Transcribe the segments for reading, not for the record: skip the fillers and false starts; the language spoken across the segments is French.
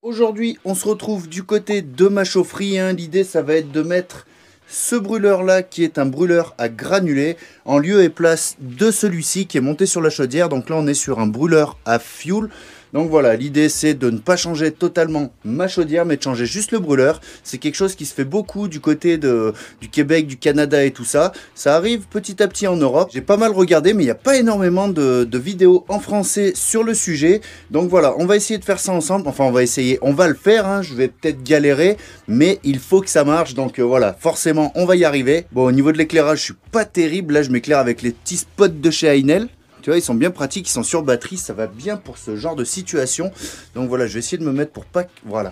Aujourd'hui, on se retrouve du côté de ma chaufferie, hein. L'idée, ça va être de mettre ce brûleur-là, qui est un brûleur à granulés, en lieu et place de celui-ci qui est monté sur la chaudière. Donc là, on est sur un brûleur à fuel. Donc voilà, l'idée, c'est de ne pas changer totalement ma chaudière, mais de changer juste le brûleur. C'est quelque chose qui se fait beaucoup du côté du Québec, du Canada et tout ça. Ça arrive petit à petit en Europe. J'ai pas mal regardé, mais il n'y a pas énormément de vidéos en français sur le sujet. Donc voilà, on va essayer de faire ça ensemble. Enfin, on va essayer, on va le faire, hein. Je vais peut-être galérer, mais il faut que ça marche. Donc voilà, forcément, on va y arriver. Bon, au niveau de l'éclairage, je suis pas terrible. Là, je m'éclaire avec les petits spots de chez Ainel. Tu vois, ils sont bien pratiques, ils sont sur batterie, ça va bien pour ce genre de situation. Donc voilà, je vais essayer de me mettre pour pas... Voilà.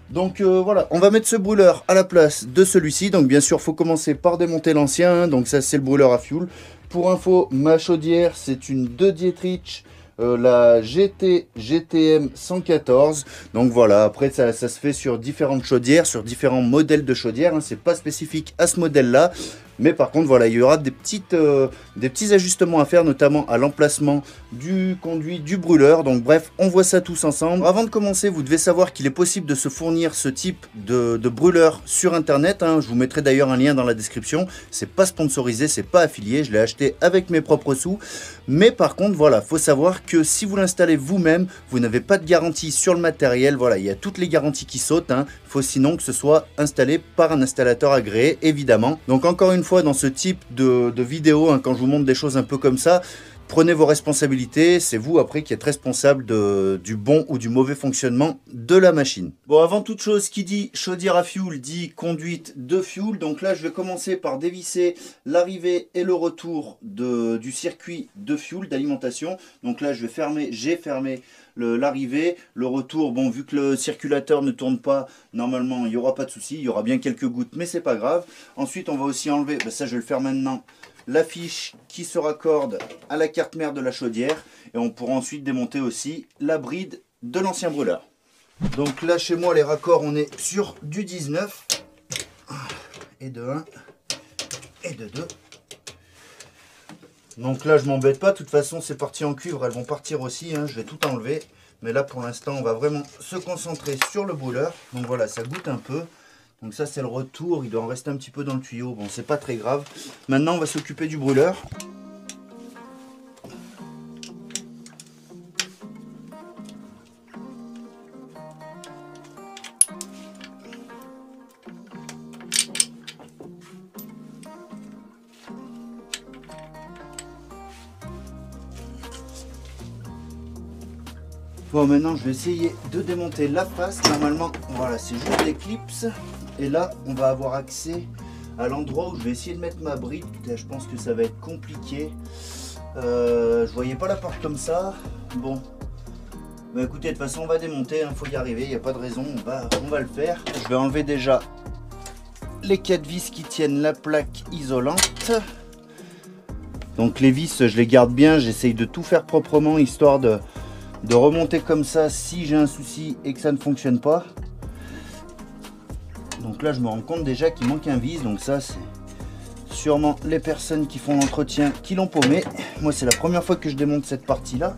Donc voilà, on va mettre ce brûleur à la place de celui-ci. Donc bien sûr, il faut commencer par démonter l'ancien, hein. Donc ça, c'est le brûleur à fuel. Pour info, ma chaudière, c'est une 2 Dietrich. La GTM 114. Donc voilà, après ça se fait sur différentes chaudières, sur différents modèles de chaudières, hein. C'est pas spécifique à ce modèle là, mais par contre voilà, il y aura des petits ajustements à faire, notamment à l'emplacement du conduit du brûleur. Donc bref, on voit ça tous ensemble. Avant de commencer, vous devez savoir qu'il est possible de se fournir ce type de brûleur sur internet, hein. Je vous mettrai d'ailleurs un lien dans la description. C'est pas sponsorisé, c'est pas affilié, je l'ai acheté avec mes propres sous. Mais par contre voilà, faut savoir que si vous l'installez vous-même, vous n'avez pas de garantie sur le matériel. Voilà, il y a toutes les garanties qui sautent, hein. Il faut sinon que ce soit installé par un installateur agréé, évidemment. Donc encore une fois, dans ce type de vidéo, hein, quand je vous montre des choses un peu comme ça, prenez vos responsabilités, c'est vous après qui êtes responsable du bon ou du mauvais fonctionnement de la machine. Bon, avant toute chose, qui dit chaudière à fuel dit conduite de fuel. Donc là, je vais commencer par dévisser l'arrivée et le retour du circuit de fuel, d'alimentation. Donc là, j'ai fermé l'arrivée, le retour. Bon, vu que le circulateur ne tourne pas, normalement, il n'y aura pas de souci. Il y aura bien quelques gouttes, mais c'est pas grave. Ensuite, on va aussi enlever, ça je vais le faire maintenant, la fiche qui se raccorde à la carte mère de la chaudière, et on pourra ensuite démonter aussi la bride de l'ancien brûleur. Donc là chez moi les raccords, on est sur du 19 et de 1 et de 2. Donc là je m'embête pas, de toute façon c'est parti en cuivre, elles vont partir aussi, hein. Je vais tout enlever, mais là pour l'instant on va vraiment se concentrer sur le brûleur. Donc voilà, ça goûte un peu. Donc ça c'est le retour, il doit en rester un petit peu dans le tuyau, bon c'est pas très grave. Maintenant on va s'occuper du brûleur. Bon, maintenant je vais essayer de démonter la face. Normalement voilà, c'est juste des clips. Et là on va avoir accès à l'endroit où je vais essayer de mettre ma bride. Je pense que ça va être compliqué. Je voyais pas la porte comme ça. Bon, bah écoutez, de toute façon on va démonter, il faut y arriver, il n'y a pas de raison, on va le faire. Je vais enlever déjà les 4 vis qui tiennent la plaque isolante. Donc les vis je les garde bien, j'essaye de tout faire proprement, histoire de remonter comme ça si j'ai un souci et que ça ne fonctionne pas. Donc là je me rends compte déjà qu'il manque un vis, donc ça c'est sûrement les personnes qui font l'entretien qui l'ont paumé. Moi c'est la première fois que je démonte cette partie là.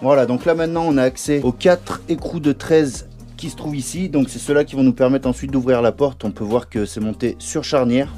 Voilà, donc là maintenant on a accès aux 4 écrous de 13 qui se trouvent ici. Donc c'est ceux-là qui vont nous permettre ensuite d'ouvrir la porte. On peut voir que c'est monté sur charnière.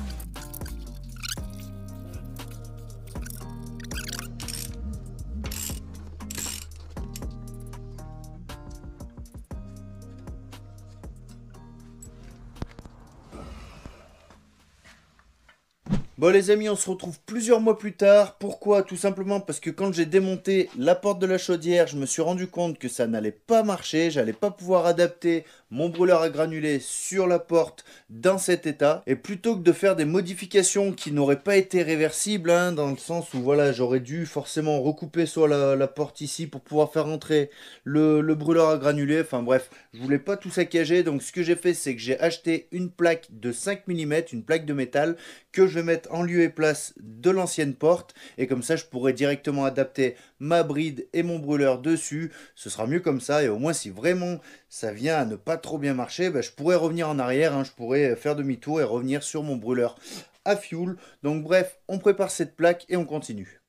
Bon les amis, on se retrouve plusieurs mois plus tard. Pourquoi? Tout simplement parce que quand j'ai démonté la porte de la chaudière, je me suis rendu compte que ça n'allait pas marcher. J'allais pas pouvoir adapter mon brûleur à granulés sur la porte dans cet état. Et plutôt que de faire des modifications qui n'auraient pas été réversibles, hein, dans le sens où voilà, j'aurais dû forcément recouper soit la porte ici pour pouvoir faire entrer le brûleur à granulés. Enfin bref, je voulais pas tout saccager. Donc ce que j'ai fait, c'est que j'ai acheté une plaque de 5 mm, une plaque de métal que je vais mettre en lieu et place de l'ancienne porte, et comme ça je pourrai directement adapter ma bride et mon brûleur dessus. Ce sera mieux comme ça, et au moins si vraiment ça vient à ne pas trop bien marcher, je pourrais revenir en arrière, hein. Je pourrais faire demi-tour et revenir sur mon brûleur à fuel. Donc bref, on prépare cette plaque et on continue.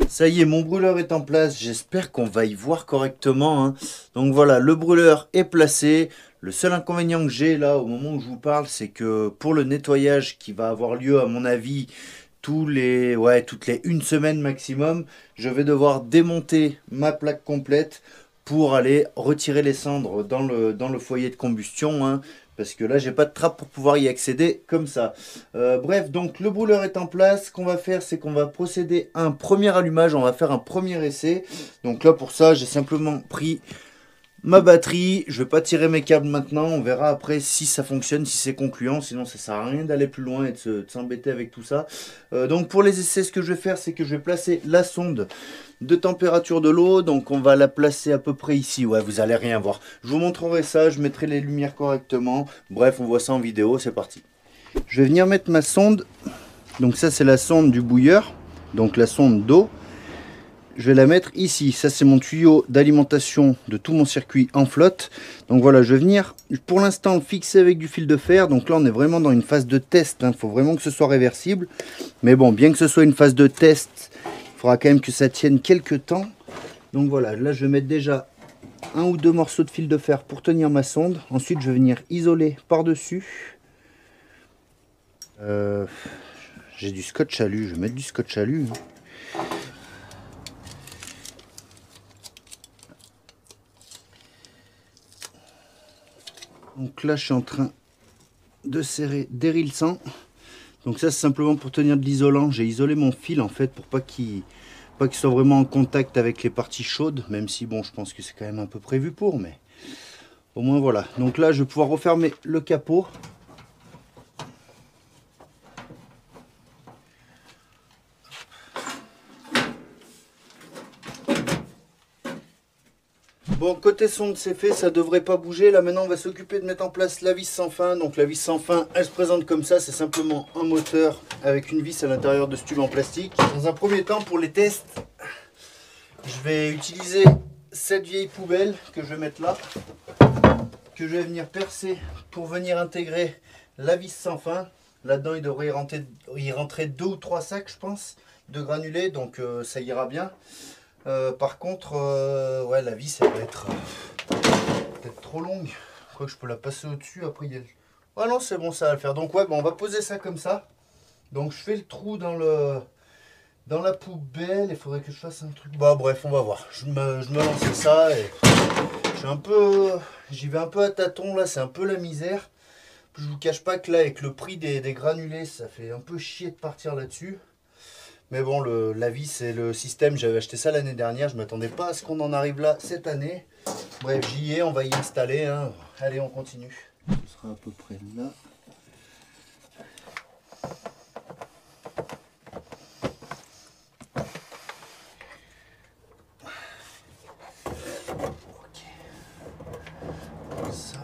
Ça y est, mon brûleur est en place. J'espère qu'on va y voir correctement, hein. Donc voilà, le brûleur est placé. Le seul inconvénient que j'ai là au moment où je vous parle, c'est que pour le nettoyage qui va avoir lieu à mon avis toutes les 1 semaine maximum, je vais devoir démonter ma plaque complète pour aller retirer les cendres dans le foyer de combustion, hein. Parce que là, j'ai pas de trappe pour pouvoir y accéder comme ça. Bref, donc le brûleur est en place. Ce qu'on va faire, c'est qu'on va procéder à un premier allumage. On va faire un premier essai. Donc là, pour ça, j'ai simplement pris ma batterie. Je vais pas tirer mes câbles maintenant. On verra après si ça fonctionne, si c'est concluant. Sinon, ça sert à rien d'aller plus loin et de s'embêter avec tout ça. Donc pour les essais, ce que je vais faire, c'est que je vais placer la sonde de température de l'eau. Donc on va la placer à peu près ici. Ouais, vous allez rien voir. Je vous montrerai ça. Je mettrai les lumières correctement. Bref, on voit ça en vidéo. C'est parti. Je vais venir mettre ma sonde. Donc ça, c'est la sonde du bouilleur. Donc la sonde d'eau. Je vais la mettre ici. Ça, c'est mon tuyau d'alimentation de tout mon circuit en flotte. Donc voilà, je vais venir pour l'instant le fixer avec du fil de fer. Donc là, on est vraiment dans une phase de test, hein. Il faut vraiment que ce soit réversible. Mais bon, bien que ce soit une phase de test, il faudra quand même que ça tienne quelques temps. Donc voilà, là, je vais mettre déjà 1 ou 2 morceaux de fil de fer pour tenir ma sonde. Ensuite, je vais venir isoler par-dessus. J'ai du scotch alu. Je vais mettre du scotch alu, hein. Donc là, je suis en train de serrer Dérilsan. Donc ça, c'est simplement pour tenir de l'isolant. J'ai isolé mon fil en fait pour pas qu'il soit vraiment en contact avec les parties chaudes. Même si, bon, je pense que c'est quand même un peu prévu pour, mais au moins voilà. Donc là, je vais pouvoir refermer le capot. Bon, côté sonde, c'est fait, ça devrait pas bouger. Là, maintenant, on va s'occuper de mettre en place la vis sans fin. Donc, la vis sans fin, elle se présente comme ça. C'est simplement un moteur avec une vis à l'intérieur de ce tube en plastique. Dans un premier temps, pour les tests, je vais utiliser cette vieille poubelle que je vais mettre là, que je vais venir percer pour venir intégrer la vis sans fin. Là-dedans, il devrait y rentrer 2 ou 3 sacs, je pense, de granulés. Donc, ça ira bien. Par contre, ouais, la vis, elle va être peut-être trop longue. Je crois que je peux la passer au-dessus. Après, il y a... Ah non, c'est bon, ça va le faire. Donc, ouais, bon, on va poser ça comme ça. Donc, je fais le trou dans la poubelle. Il faudrait que je fasse un truc. Bah, bref, on va voir. Je me lance ça et j'y vais un peu à tâtons. Là, c'est un peu la misère. Je vous cache pas que là, avec le prix des granulés, ça fait un peu chier de partir là-dessus. Mais bon, la vis et le système, j'avais acheté ça l'année dernière. Je ne m'attendais pas à ce qu'on en arrive là cette année. Bref, j'y ai, on va y installer, hein. Allez, on continue. Ce sera à peu près là. Ok. Ça.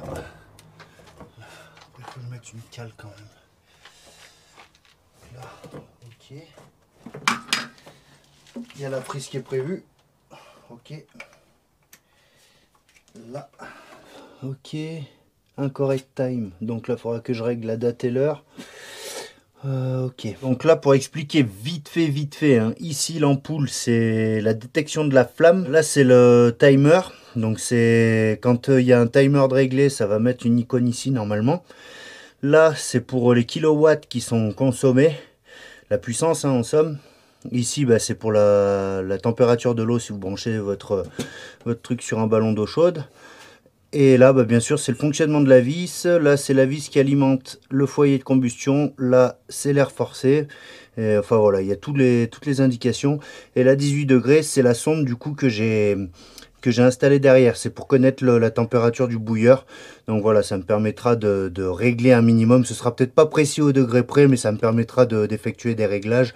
Il faut que je mette une cale quand même. Là, ok. Il y a la prise qui est prévue. Ok. Là. Ok. Un correct time. Donc là, il faudra que je règle la date et l'heure. Ok. Donc là, pour expliquer vite fait, hein, ici, l'ampoule, c'est la détection de la flamme. Là, c'est le timer. Donc c'est quand il y a un timer de réglé, ça va mettre une icône ici normalement. Là, c'est pour les kilowatts qui sont consommés. La puissance, hein, en somme. Ici, bah, c'est pour la température de l'eau si vous branchez votre truc sur un ballon d'eau chaude. Et là, bah, bien sûr, c'est le fonctionnement de la vis. Là, c'est la vis qui alimente le foyer de combustion. Là, c'est l'air forcé. Et, enfin, voilà, il y a toutes les indications. Et là, 18 degrés, c'est la sonde du coup que j'ai installé derrière. C'est pour connaître la température du bouilleur. Donc voilà, ça me permettra de régler un minimum. Ce sera peut-être pas précis au degré près, mais ça me permettra d'effectuer des réglages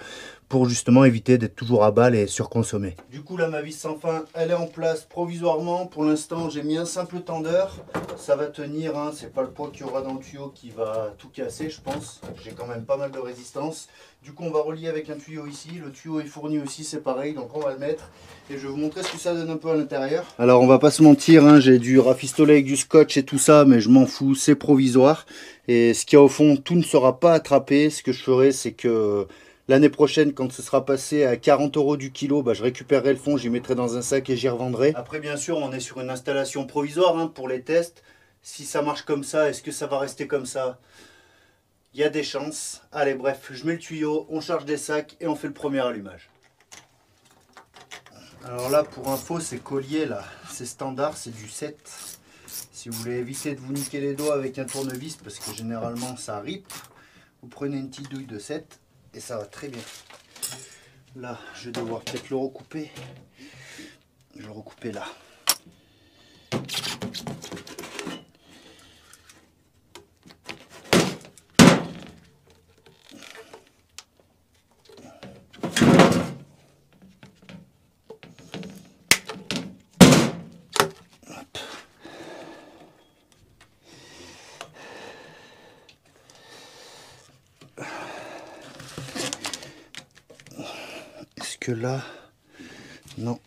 pour justement éviter d'être toujours à balle et surconsommer. Du coup là ma vis sans fin elle est en place provisoirement. Pour l'instant j'ai mis un simple tendeur, ça va tenir, hein. C'est pas le poids qu'il y aura dans le tuyau qui va tout casser je pense, j'ai quand même pas mal de résistance. Du coup on va relier avec un tuyau ici, le tuyau est fourni aussi c'est pareil, donc on va le mettre et je vais vous montrer ce que ça donne un peu à l'intérieur. Alors on va pas se mentir, hein, j'ai dû rafistoler avec du scotch et tout ça mais je m'en fous, c'est provisoire. Et ce qu'il y a au fond, tout ne sera pas attrapé. Ce que je ferai c'est que l'année prochaine, quand ce sera passé à 40 € du kilo, bah, je récupérerai le fond, j'y mettrai dans un sac et j'y revendrai. Après, bien sûr, on est sur une installation provisoire hein, pour les tests. Si ça marche comme ça, est-ce que ça va rester comme ça? Il y a des chances. Allez, bref, je mets le tuyau, on charge des sacs et on fait le premier allumage. Alors là, pour info, ces colliers là, c'est standard, c'est du 7. Si vous voulez éviter de vous niquer les doigts avec un tournevis, parce que généralement ça rip, vous prenez une petite douille de 7. Et ça va très bien. Là, je vais devoir peut-être le recouper. Je vais le recouper là. Que là, non.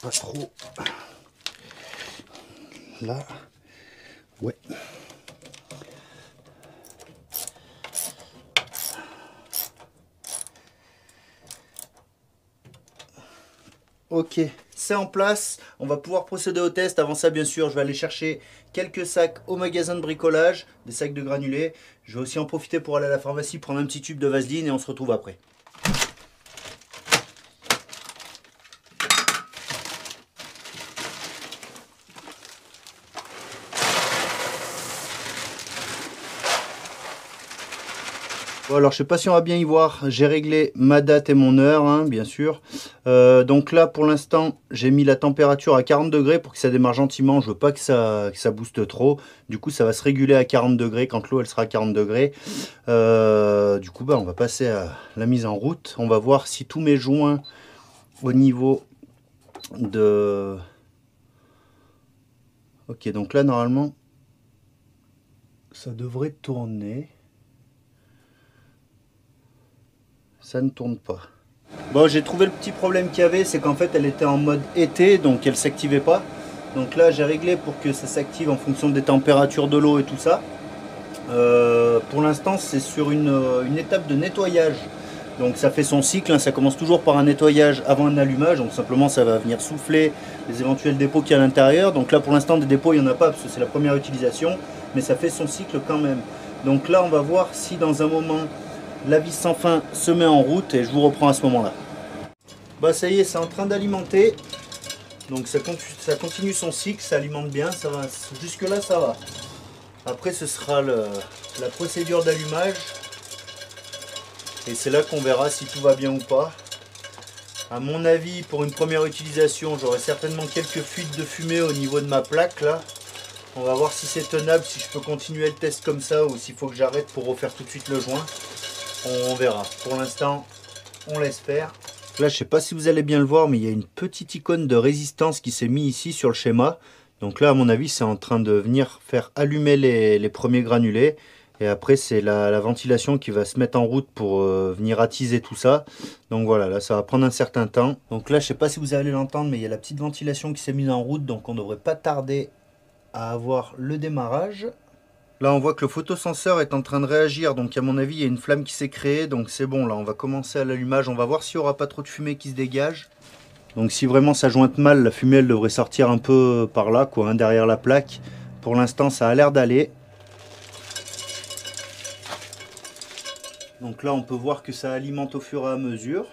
Pas trop. Là, ouais. Ok, c'est en place, on va pouvoir procéder au test. Avant ça, bien sûr, je vais aller chercher quelques sacs au magasin de bricolage, des sacs de granulés. Je vais aussi en profiter pour aller à la pharmacie, prendre un petit tube de vaseline et on se retrouve après. Bon, alors je sais pas si on va bien y voir, j'ai réglé ma date et mon heure, hein, bien sûr. Donc là pour l'instant j'ai mis la température à 40 degrés pour que ça démarre gentiment, je veux pas que ça booste trop. Du coup ça va se réguler à 40 degrés quand l'eau elle sera à 40 degrés. Du coup bah, on va passer à la mise en route. On va voir si tous mes joints au niveau de... Ok, donc là normalement ça devrait tourner. Ça ne tourne pas. Bon, j'ai trouvé le petit problème qu'il y avait, c'est qu'en fait elle était en mode été, donc elle s'activait pas. Donc là j'ai réglé pour que ça s'active en fonction des températures de l'eau et tout ça. Pour l'instant c'est sur une étape de nettoyage. Donc ça fait son cycle, hein, ça commence toujours par un nettoyage avant un allumage. Donc simplement ça va venir souffler les éventuels dépôts qu'il y a à l'intérieur. Donc là pour l'instant des dépôts il n'y en a pas parce que c'est la première utilisation. Mais ça fait son cycle quand même. Donc là on va voir si dans un moment... la vis sans fin se met en route et je vous reprends à ce moment-là. Bah ça y est, c'est en train d'alimenter. Donc ça continue son cycle, ça alimente bien, ça va. Jusque là ça va. Après ce sera la procédure d'allumage. Et c'est là qu'on verra si tout va bien ou pas. À mon avis, pour une première utilisation, j'aurai certainement quelques fuites de fumée au niveau de ma plaque là. On va voir si c'est tenable, si je peux continuer le test comme ça ou s'il faut que j'arrête pour refaire tout de suite le joint. On verra. Pour l'instant, on l'espère. Là, je sais pas si vous allez bien le voir, mais il y a une petite icône de résistance qui s'est mise ici sur le schéma. Donc là, à mon avis, c'est en train de venir faire allumer les premiers granulés. Et après, c'est la ventilation qui va se mettre en route pour venir attiser tout ça. Donc voilà, là, ça va prendre un certain temps. Donc là, je sais pas si vous allez l'entendre, mais il y a la petite ventilation qui s'est mise en route. Donc on ne devrait pas tarder à avoir le démarrage. Là on voit que le photosenseur est en train de réagir, donc à mon avis il y a une flamme qui s'est créée, donc c'est bon, là on va commencer à l'allumage, on va voir s'il n'y aura pas trop de fumée qui se dégage. Donc si vraiment ça jointe mal, la fumée elle devrait sortir un peu par là, quoi, hein, derrière la plaque. Pour l'instant ça a l'air d'aller. Donc là on peut voir que ça alimente au fur et à mesure.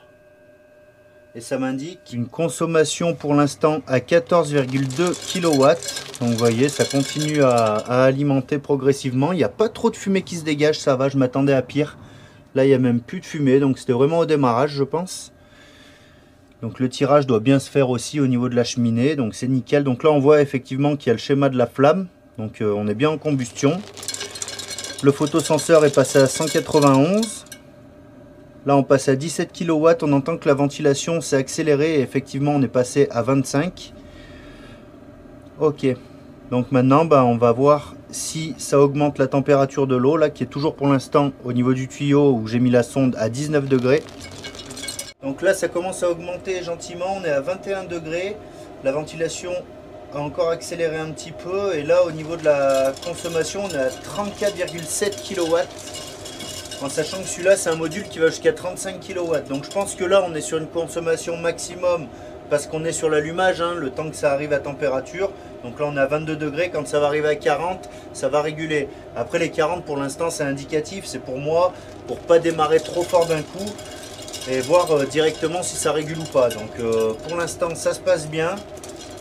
Et ça m'indique une consommation pour l'instant à 14,2 kW. Donc vous voyez, ça continue à alimenter progressivement. Il n'y a pas trop de fumée qui se dégage, ça va, je m'attendais à pire. Là, il n'y a même plus de fumée, donc c'était vraiment au démarrage, je pense. Donc le tirage doit bien se faire aussi au niveau de la cheminée, donc c'est nickel. Donc là, on voit effectivement qu'il y a le schéma de la flamme. Donc on est bien en combustion. Le photosenseur est passé à 191. Là on passe à 17 kW, on entend que la ventilation s'est accélérée et effectivement on est passé à 25. Ok, donc maintenant on va voir si ça augmente la température de l'eau, là qui est toujours pour l'instant au niveau du tuyau où j'ai mis la sonde à 19 degrés. Donc là ça commence à augmenter gentiment, on est à 21 degrés, la ventilation a encore accéléré un petit peu et là au niveau de la consommation on est à 34,7 kW. En sachant que celui-là c'est un module qui va jusqu'à 35 kW. Donc je pense que là on est sur une consommation maximum parce qu'on est sur l'allumage, hein, le temps que ça arrive à température. Donc là on est à 22 degrés, quand ça va arriver à 40, ça va réguler. Après les 40 pour l'instant c'est indicatif, c'est pour moi, pour pas démarrer trop fort d'un coup et voir directement si ça régule ou pas. Donc pour l'instant ça se passe bien,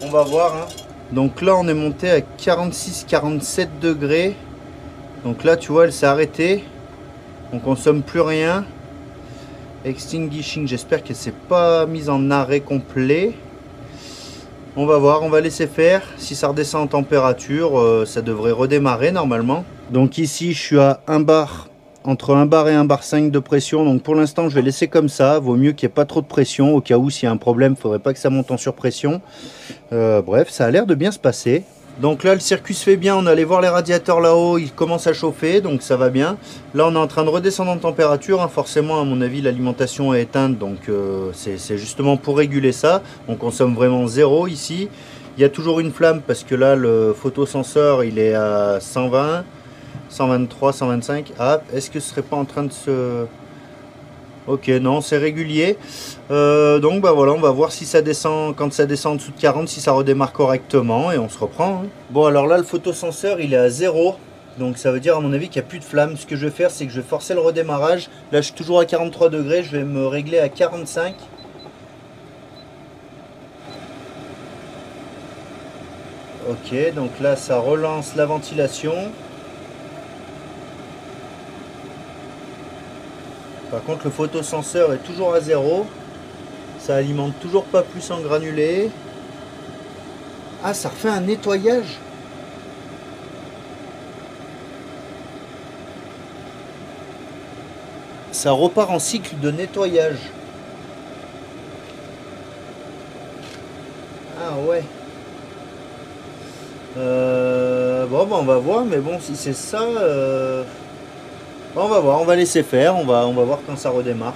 on va voir. Hein. Donc là on est monté à 46-47 degrés. Donc là tu vois elle s'est arrêtée. On consomme plus rien. Extinguishing, j'espère qu'elle s'est pas mise en arrêt complet. On va voir, on va laisser faire. Si ça redescend en température, ça devrait redémarrer normalement. Donc ici je suis à 1 bar, entre 1 bar et 1 bar 5 de pression. Donc pour l'instant je vais laisser comme ça. Vaut mieux qu'il n'y ait pas trop de pression. Au cas où s'il y a un problème, il ne faudrait pas que ça monte en surpression. Bref, ça a l'air de bien se passer. Donc là le circuit se fait bien, on allait voir les radiateurs là-haut, ils commencent à chauffer, donc ça va bien. Là on est en train de redescendre en température, hein. Forcément à mon avis l'alimentation est éteinte, donc c'est justement pour réguler ça. On consomme vraiment zéro ici. Il y a toujours une flamme parce que là le photosenseur il est à 120, 123, 125. Ah, est-ce que ce serait pas en train de se... Ok, non, c'est régulier. Donc voilà, on va voir si ça descend, quand ça descend en dessous de 40, si ça redémarre correctement et on se reprend. Hein. Bon, alors là, le photosenseur, il est à 0. Donc ça veut dire à mon avis qu'il n'y a plus de flamme. Ce que je vais faire, c'est que je vais forcer le redémarrage. Là, je suis toujours à 43 degrés. Je vais me régler à 45. Ok, donc là, ça relance la ventilation. Par contre le photosenseur est toujours à 0. Ça alimente toujours pas plus en granulé. Ah, ça refait un nettoyage. Ça repart en cycle de nettoyage. Ah ouais. Bon, on va voir, mais bon, si c'est ça... On va voir, on va laisser faire, on va voir quand ça redémarre.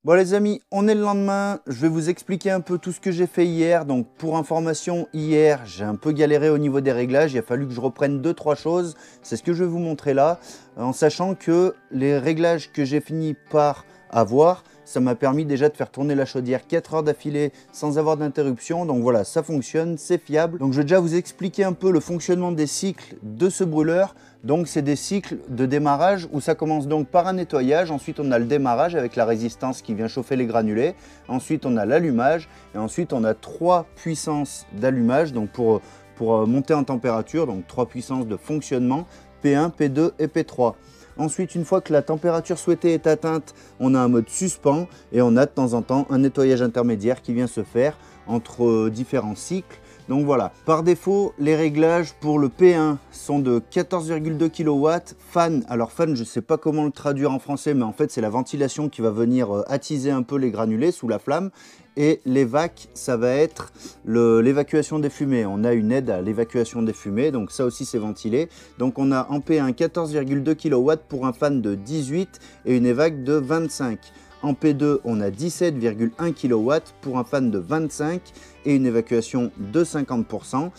Bon les amis, on est le lendemain, je vais vous expliquer un peu tout ce que j'ai fait hier. Donc pour information, hier j'ai un peu galéré au niveau des réglages, il a fallu que je reprenne 2-3 choses. C'est ce que je vais vous montrer là, en sachant que les réglages que j'ai fini par avoir, ça m'a permis déjà de faire tourner la chaudière 4 heures d'affilée sans avoir d'interruption. Donc voilà, ça fonctionne, c'est fiable. Donc je vais déjà vous expliquer un peu le fonctionnement des cycles de ce brûleur. Donc c'est des cycles de démarrage où ça commence donc par un nettoyage, ensuite on a le démarrage avec la résistance qui vient chauffer les granulés, ensuite on a l'allumage et ensuite on a 3 puissances d'allumage donc pour monter en température, donc 3 puissances de fonctionnement, P1, P2 et P3. Ensuite, une fois que la température souhaitée est atteinte, on a un mode suspens et on a de temps en temps un nettoyage intermédiaire qui vient se faire entre différents cycles. Donc voilà, par défaut, les réglages pour le P1 sont de 14,2 kW. Fan, alors fan, je ne sais pas comment le traduire en français, mais en fait c'est la ventilation qui va venir attiser un peu les granulés sous la flamme. Et l'évac, ça va être l'évacuation des fumées. On a une aide à l'évacuation des fumées, donc ça aussi c'est ventilé. Donc on a en P1 14,2 kW pour un fan de 18 et une évac de 25. En P2, on a 17,1 kW pour un fan de 25 et une évacuation de 50%.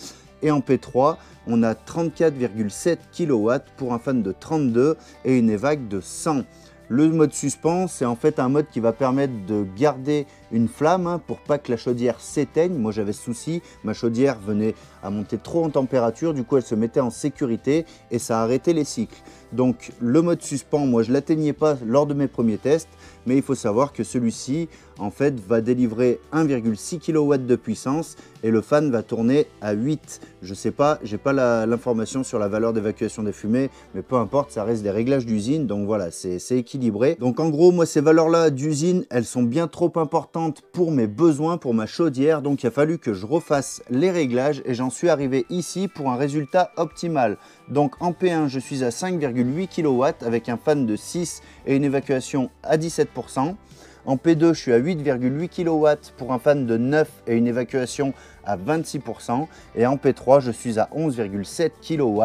Et en P3, on a 34,7 kW pour un fan de 32 et une évac de 100. Le mode suspens, c'est en fait un mode qui va permettre de garder une flamme hein, pour pas que la chaudière s'éteigne. Moi j'avais ce souci, ma chaudière venait à monter trop en température, du coup elle se mettait en sécurité et ça arrêtait les cycles. Donc le mode suspens, moi je l'atteignais pas lors de mes premiers tests, mais il faut savoir que celui-ci en fait va délivrer 1,6 kW de puissance et le fan va tourner à 8. Je sais pas, j'ai pas l'information sur la valeur d'évacuation des fumées, mais peu importe, ça reste des réglages d'usine, donc voilà, c'est équilibré. Donc en gros, moi ces valeurs-là d'usine, elles sont bien trop importantes importante pour mes besoins, pour ma chaudière. Donc il a fallu que je refasse les réglages et j'en suis arrivé ici pour un résultat optimal. Donc en P1, je suis à 5,8 kW avec un fan de 6 et une évacuation à 17%. En P2, je suis à 8,8 kW pour un fan de 9 et une évacuation à 26%. Et en P3, je suis à 11,7 kW,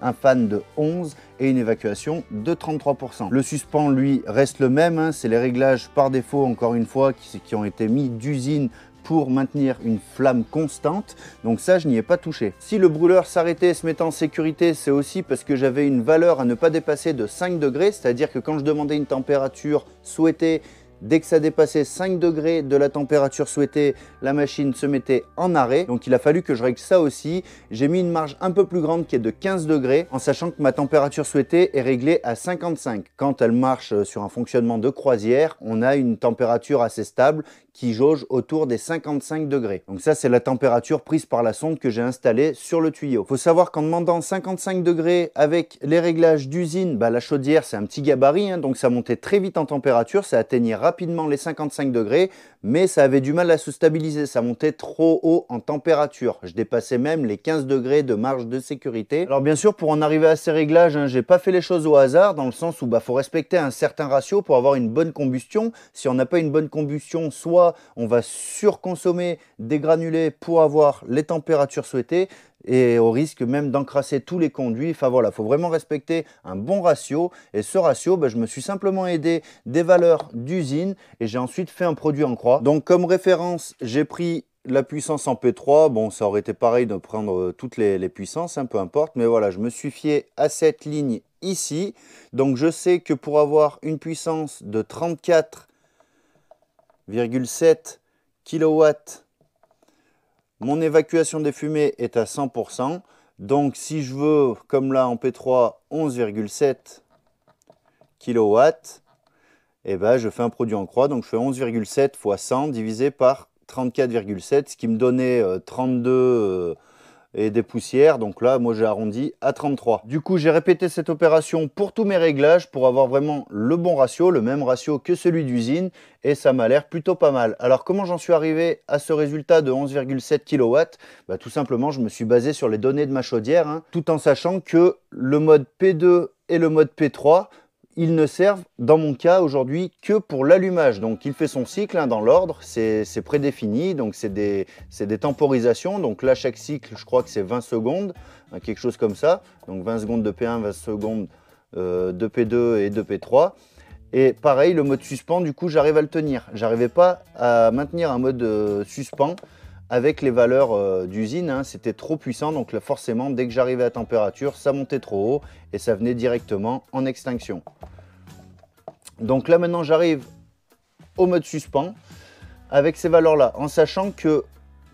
un fan de 11 et une évacuation de 33%. Le suspens, lui, reste le même, hein. C'est les réglages par défaut, encore une fois, qui ont été mis d'usine pour maintenir une flamme constante. Donc ça, je n'y ai pas touché. Si le brûleur s'arrêtait et se mettait en sécurité, c'est aussi parce que j'avais une valeur à ne pas dépasser de 5 degrés. C'est-à-dire que quand je demandais une température souhaitée, dès que ça dépassait 5 degrés de la température souhaitée, la machine se mettait en arrêt. Donc il a fallu que je règle ça aussi. J'ai mis une marge un peu plus grande qui est de 15 degrés en sachant que ma température souhaitée est réglée à 55. Quand elle marche sur un fonctionnement de croisière, on a une température assez stable qui jauge autour des 55 degrés. Donc ça, c'est la température prise par la sonde que j'ai installée sur le tuyau. Il faut savoir qu'en demandant 55 degrés avec les réglages d'usine, la chaudière, c'est un petit gabarit, hein, donc ça montait très vite en température, ça atteignait rapidement les 55 degrés, mais ça avait du mal à se stabiliser, ça montait trop haut en température. Je dépassais même les 15 degrés de marge de sécurité. Alors bien sûr, pour en arriver à ces réglages, hein, j'ai pas fait les choses au hasard, dans le sens où faut respecter un certain ratio pour avoir une bonne combustion. Si on n'a pas une bonne combustion, soit on va surconsommer des granulés pour avoir les températures souhaitées et au risque même d'encrasser tous les conduits. Enfin voilà, il faut vraiment respecter un bon ratio. Et ce ratio, je me suis simplement aidé des valeurs d'usine et j'ai ensuite fait un produit en croix. Donc comme référence, j'ai pris la puissance en P3. Bon, ça aurait été pareil de prendre toutes les puissances, hein, peu importe. Mais voilà, je me suis fié à cette ligne ici. Donc je sais que pour avoir une puissance de 34,7 kW, mon évacuation des fumées est à 100%. Donc si je veux, comme là en P3, 11,7 kW, je fais un produit en croix. Donc je fais 11,7 fois 100 divisé par 34,7, ce qui me donnait 32 et des poussières. Donc là, moi, j'ai arrondi à 33. Du coup, j'ai répété cette opération pour tous mes réglages pour avoir vraiment le bon ratio, le même ratio que celui d'usine. Et ça m'a l'air plutôt pas mal. Alors, comment j'en suis arrivé à ce résultat de 11,7 kW? Tout simplement, je me suis basé sur les données de ma chaudière, hein, tout en sachant que le mode P2 et le mode P3, ils ne servent, dans mon cas aujourd'hui, que pour l'allumage. Donc il fait son cycle, hein, dans l'ordre, c'est prédéfini, donc c'est des temporisations. Donc là, chaque cycle, je crois que c'est 20 secondes, hein, quelque chose comme ça. Donc 20 secondes de P1, 20 secondes de P2 et de P3. Et pareil, le mode suspens, du coup, j'arrive à le tenir. J'arrivais pas à maintenir un mode suspens avec les valeurs d'usine, hein, c'était trop puissant. Donc là, forcément, dès que j'arrivais à température, ça montait trop haut et ça venait directement en extinction. Donc là, maintenant, j'arrive au mode suspens avec ces valeurs-là, en sachant que,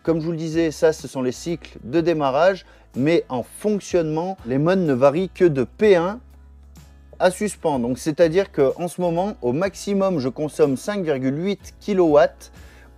comme je vous le disais, ça, ce sont les cycles de démarrage, mais en fonctionnement, les modes ne varient que de P1 à suspens. Donc, c'est-à-dire qu'en ce moment, au maximum, je consomme 5,8 kW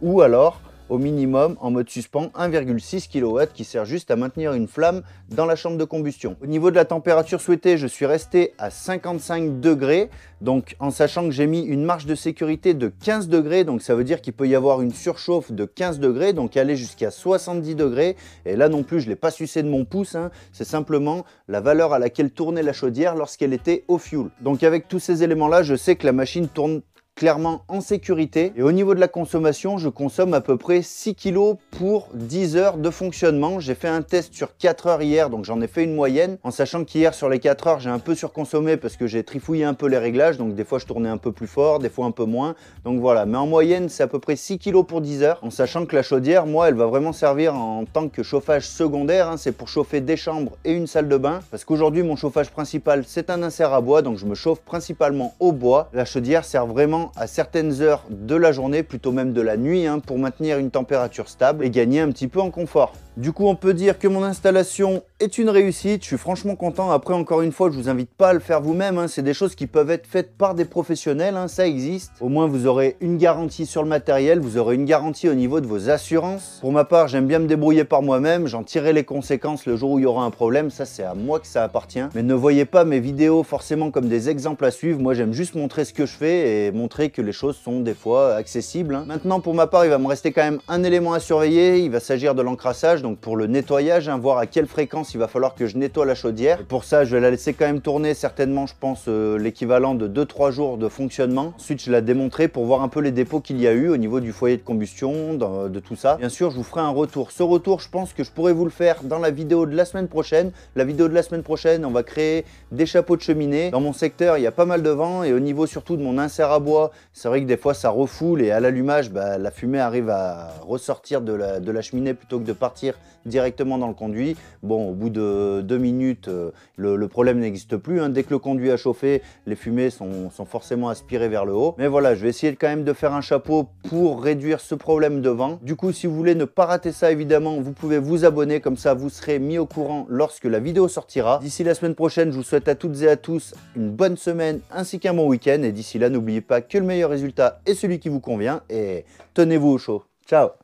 ou alors au minimum en mode suspens 1,6 kW qui sert juste à maintenir une flamme dans la chambre de combustion. Au niveau de la température souhaitée, je suis resté à 55 degrés, donc en sachant que j'ai mis une marge de sécurité de 15 degrés, donc ça veut dire qu'il peut y avoir une surchauffe de 15 degrés, donc aller jusqu'à 70 degrés. Et là non plus, je ne l'ai pas sucé de mon pouce, hein, c'est simplement la valeur à laquelle tournait la chaudière lorsqu'elle était au fioul. Donc avec tous ces éléments-là, je sais que la machine tourne clairement en sécurité. Et au niveau de la consommation, je consomme à peu près 6 kg pour 10 heures de fonctionnement. J'ai fait un test sur 4 heures hier, donc j'en ai fait une moyenne, en sachant qu'hier sur les 4 heures, j'ai un peu surconsommé parce que j'ai trifouillé un peu les réglages, donc des fois je tournais un peu plus fort, des fois un peu moins, donc voilà. Mais en moyenne, c'est à peu près 6 kg pour 10 heures, en sachant que la chaudière, moi, elle va vraiment servir en tant que chauffage secondaire, hein. C'est pour chauffer des chambres et une salle de bain, parce qu'aujourd'hui, mon chauffage principal, c'est un insert à bois, donc je me chauffe principalement au bois. La chaudière sert vraiment à certaines heures de la journée, plutôt même de la nuit, hein, pour maintenir une température stable et gagner un petit peu en confort. Du coup, on peut dire que mon installation est une réussite. Je suis franchement content. Après, encore une fois, je vous invite pas à le faire vous-même, hein. C'est des choses qui peuvent être faites par des professionnels, hein. Ça existe. Au moins, vous aurez une garantie sur le matériel. Vous aurez une garantie au niveau de vos assurances. Pour ma part, j'aime bien me débrouiller par moi-même. J'en tirerai les conséquences le jour où il y aura un problème. Ça, c'est à moi que ça appartient. Mais ne voyez pas mes vidéos forcément comme des exemples à suivre. Moi, j'aime juste montrer ce que je fais et montrer montrer que les choses sont des fois accessibles. Hein. Maintenant, pour ma part, il va me rester quand même un élément à surveiller. Il va s'agir de l'encrassage, donc pour le nettoyage, hein, voir à quelle fréquence il va falloir que je nettoie la chaudière. Et pour ça, je vais la laisser quand même tourner certainement, je pense, l'équivalent de 2-3 jours de fonctionnement. Ensuite, je la démonterai pour voir un peu les dépôts qu'il y a eu au niveau du foyer de combustion, de tout ça. Bien sûr, je vous ferai un retour. Ce retour, je pense que je pourrais vous le faire dans la vidéo de la semaine prochaine. La vidéo de la semaine prochaine, on va créer des chapeaux de cheminée. Dans mon secteur, il y a pas mal de vent et au niveau surtout de mon insert à bois, c'est vrai que des fois ça refoule et à l'allumage, la fumée arrive à ressortir de la cheminée plutôt que de partir directement dans le conduit. Bon, au bout de 2 minutes, le problème n'existe plus. Hein. Dès que le conduit a chauffé, les fumées sont forcément aspirées vers le haut. Mais voilà, je vais essayer quand même de faire un chapeau pour réduire ce problème de vent. Du coup, si vous voulez ne pas rater ça, évidemment, vous pouvez vous abonner. Comme ça, vous serez mis au courant lorsque la vidéo sortira. D'ici la semaine prochaine, je vous souhaite à toutes et à tous une bonne semaine ainsi qu'un bon week-end. Et d'ici là, n'oubliez pas que le meilleur résultat est celui qui vous convient. Et tenez-vous au chaud. Ciao!